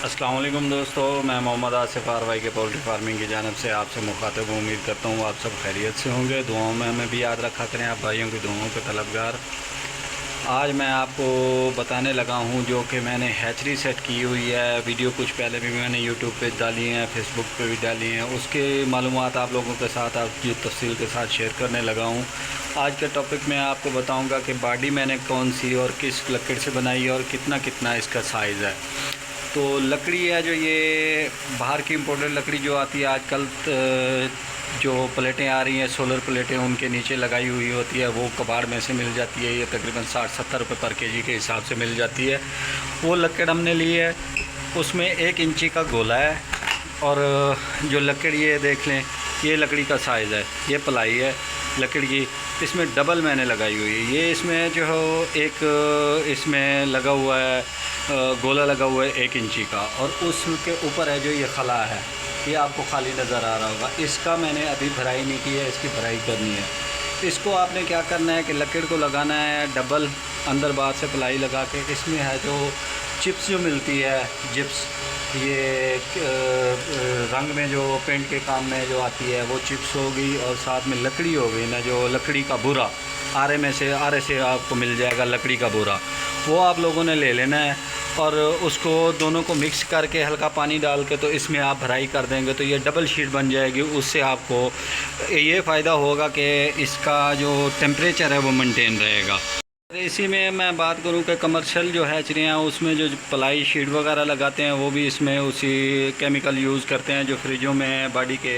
अस्सलाम वालेकुम दोस्तों, मैं मोहम्मद आसिफ आरवाई के पोल्ट्री फार्मिंग की जानिब से आपसे मुखातिब हूँ। उम्मीद करता हूँ आप सब खैरियत से होंगे। दुआओं में हमें भी याद रखा करें, आप भाइयों की दुआओं के तलबगार। आज मैं आपको बताने लगा हूँ जो कि मैंने हैचरी सेट की हुई है। वीडियो कुछ पहले भी मैंने यूट्यूब पे डाली हैं, फेसबुक पे भी डाली हैं। उसके मालूमात आप लोगों के साथ आपकी तफसील के साथ शेयर करने लगा हूँ। आज के टॉपिक में आपको बताऊँगा कि बॉडी मैंने कौन सी और किस लकड़ी से बनाई है और कितना कितना इसका साइज़ है। तो लकड़ी है जो ये बाहर की इम्पोर्टेड लकड़ी जो आती है आजकल, जो प्लेटें आ रही हैं सोलर प्लेटें उनके नीचे लगाई हुई होती है, वो कबाड़ में से मिल जाती है। ये तकरीबन 60-70 रुपये पर केजी के हिसाब से मिल जाती है। वो लकड़ हमने ली है, उसमें 1 इंची का गोला है। और जो लकड़ी ये देख लें, ये लकड़ी का साइज़ है, ये पलाई है लकड़ी की। इसमें डबल मैंने लगाई हुई है। ये इसमें जो है एक इसमें लगा हुआ है गोला लगा हुआ है 1 इंची का, और उसके ऊपर है जो ये खला है, ये आपको खाली नज़र आ रहा होगा। इसका मैंने अभी भराई नहीं की है, इसकी भराई करनी है। इसको आपने क्या करना है कि लकड़ को लगाना है डबल, अंदर बाहर से प्लाई लगा के। इसमें है जो चिप्स जो मिलती है, जिप्स, ये रंग में जो पेंट के काम में जो आती है वो चिप्स होगी, और साथ में लकड़ी हो गई ना, जो लकड़ी का बुरा आरे से आपको मिल जाएगा लकड़ी का बुरा, वो आप लोगों ने ले लेना है। और उसको दोनों को मिक्स करके हल्का पानी डाल के तो इसमें आप भराई कर देंगे तो ये डबल शीट बन जाएगी। उससे आपको ये फ़ायदा होगा कि इसका जो टेम्परेचर है वो मेंटेन रहेगा। इसी में मैं बात करूं कि कमर्शियल जो हैचरियाँ हैं उसमें जो प्लाई शीट वगैरह लगाते हैं वो भी इसमें उसी केमिकल यूज़ करते हैं जो फ्रिजों में बॉडी के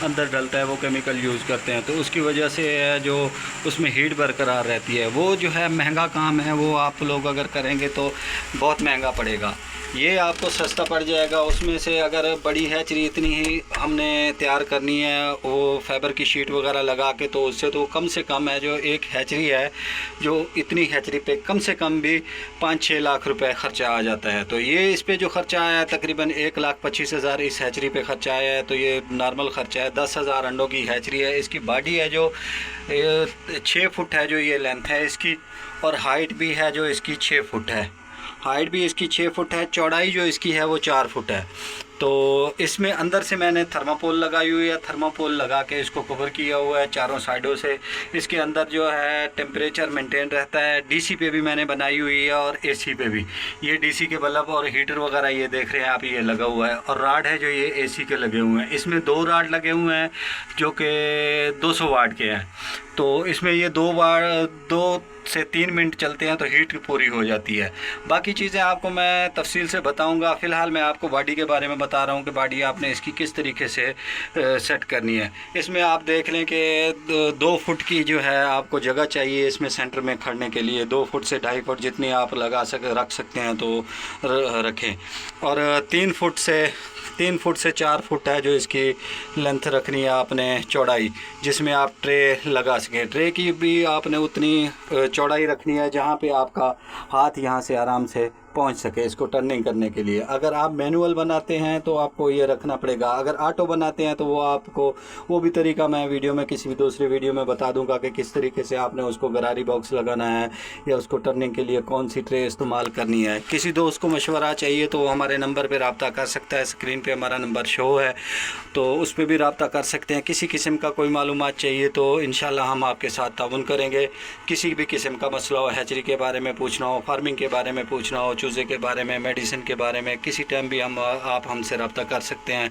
अंदर डलता है, वो केमिकल यूज़ करते हैं। तो उसकी वजह से जो उसमें हीट बरकरार रहती है, वो जो है महंगा काम है। वो आप लोग अगर करेंगे तो बहुत महंगा पड़ेगा। ये आपको सस्ता पड़ जाएगा। उसमें से अगर बड़ी हैचरी इतनी ही हमने तैयार करनी है वो फाइबर की शीट वगैरह लगा के, तो उससे तो कम से कम है जो एक हैचरी है, जो इतनी हैचरी पे कम से कम भी 5-6 लाख रुपए ख़र्चा आ जाता है। तो ये इस पे जो ख़र्चा आया है तकरीबन 1,25,000 इस हैचरी पे ख़र्चा आया है। तो ये नॉर्मल ख़र्चा है। 10,000 अंडों की हैचरी है। इसकी बॉडी है जो 6 फुट है, जो ये लेंथ है इसकी, और हाइट भी है जो इसकी 6 फुट है। हाइट भी इसकी 6 फुट है, चौड़ाई जो इसकी है वो 4 फुट है। तो इसमें अंदर से मैंने थर्मापोल लगाई हुई है। थर्मापोल लगा के इसको कवर किया हुआ है चारों साइडों से। इसके अंदर जो है टेम्परेचर मेंटेन रहता है। डीसी पे भी मैंने बनाई हुई है और एसी पे भी। ये डीसी के बल्ब और हीटर वगैरह ये देख रहे हैं आप, ये लगा हुआ है। और राड है जो ये एसी के लगे हुए हैं। इसमें 2 राड लगे हुए हैं जो कि 200 वाट के हैं। तो इसमें ये 2 से 3 मिनट चलते हैं तो हीट पूरी हो जाती है। बाकी चीज़ें आपको मैं तफसील से बताऊंगा। फ़िलहाल मैं आपको बॉडी के बारे में बता रहा हूं कि बॉडी आपने इसकी किस तरीके से सेट करनी है। इसमें आप देख लें कि 2 फुट की जो है आपको जगह चाहिए इसमें सेंटर में खड़ने के लिए। 2 फुट से 2.5 फुट जितनी आप रख सकते हैं तो रखें। और 3 फुट से 4 फुट है जो इसकी लेंथ रखनी है आपने, चौड़ाई, जिसमें आप ट्रे लगा सकें। ट्रे की भी आपने उतनी चौड़ाई रखनी है जहाँ पे आपका हाथ यहाँ से आराम से पहुँच सके इसको टर्निंग करने के लिए। अगर आप मैनुअल बनाते हैं तो आपको ये रखना पड़ेगा। अगर ऑटो बनाते हैं तो वो भी तरीका मैं वीडियो में किसी भी दूसरी वीडियो में बता दूंगा कि किस तरीके से आपने उसको गरारी बॉक्स लगाना है या उसको टर्निंग के लिए कौन सी ट्रे इस्तेमाल करनी है। किसी दोस्त को मशवरा चाहिए तो हमारे नंबर पर रब्ता कर सकता है। स्क्रीन पर हमारा नंबर शो है तो उस पर भी रब्ता कर सकते हैं। किसी किस्म का कोई मालूमात चाहिए तो इंशाल्लाह हम आपके साथ ताउन करेंगे। किसी भी किस्म का मसला हो, हैचरी के बारे में पूछना हो, फार्मिंग के बारे में पूछना हो, चूज़े के बारे में, मेडिसिन के बारे में, किसी टाइम भी आप हमसे रब्ता कर सकते हैं।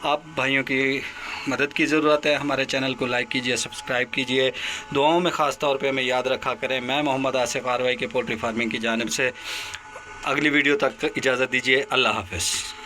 आप भाइयों की मदद की ज़रूरत है। हमारे चैनल को लाइक कीजिए, सब्सक्राइब कीजिए। दुआओं में ख़ास तौर पे हमें याद रखा करें। मैं मोहम्मद आसिफ आरवाई के पोल्ट्री फार्मिंग की जानिब से अगली वीडियो तक इजाज़त दीजिए। अल्लाह हाफ़िज़।